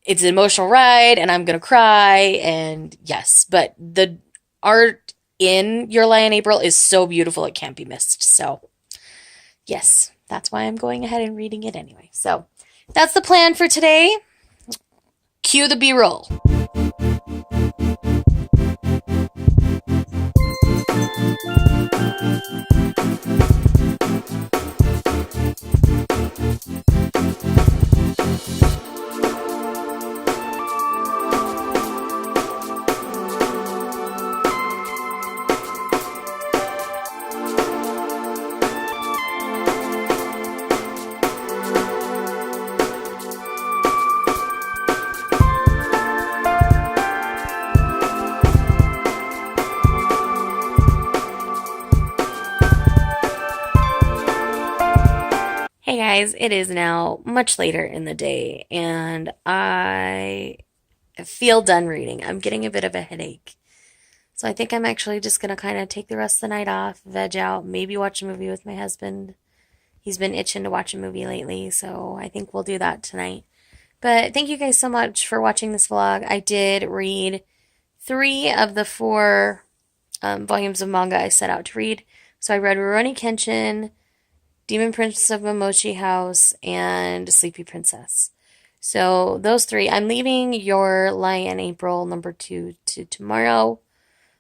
it's an emotional ride and I'm going to cry, and yes, but the art in Your Lie in April is so beautiful it can't be missed. So yes, that's why I'm going ahead and reading it anyway. So that's the plan for today. Cue the B-roll. Hey guys, it is now much later in the day and I feel done reading. I'm getting a bit of a headache. So I think I'm actually just going to kind of take the rest of the night off, veg out, maybe watch a movie with my husband. He's been itching to watch a movie lately, so I think we'll do that tonight. But thank you guys so much for watching this vlog. I did read 3 of the 4 volumes of manga I set out to read. So I read Rurouni Kenshin, Demon Prince of Momochi House, and Sleepy Princess. So those 3. I'm leaving Your Lie in April number 2 to tomorrow.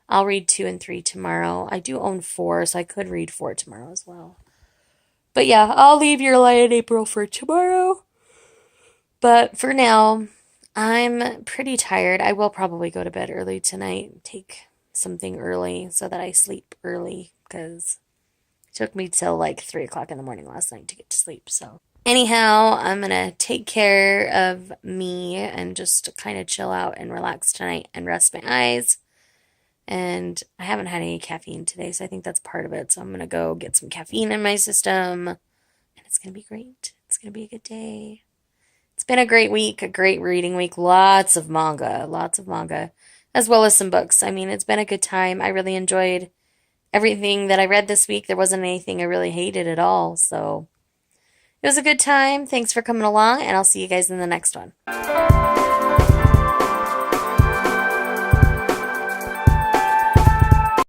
I'll read 2 and 3 tomorrow. I do own 4, so I could read 4 tomorrow as well. But yeah, I'll leave Your Lie in April for tomorrow. But for now, I'm pretty tired. I will probably go to bed early tonight, take something early so that I sleep early, because it took me till 3 o'clock in the morning last night to get to sleep. So anyhow, I'm going to take care of me and just kind of chill out and relax tonight and rest my eyes. And I haven't had any caffeine today, so I think that's part of it. So I'm going to go get some caffeine in my system, and it's going to be great. It's going to be a good day. It's been a great week, a great reading week. Lots of manga. as well as some books. I mean, it's been a good time. I really enjoyed everything that I read this week. There wasn't anything I really hated at all. So it was a good time. Thanks for coming along, and I'll see you guys in the next one.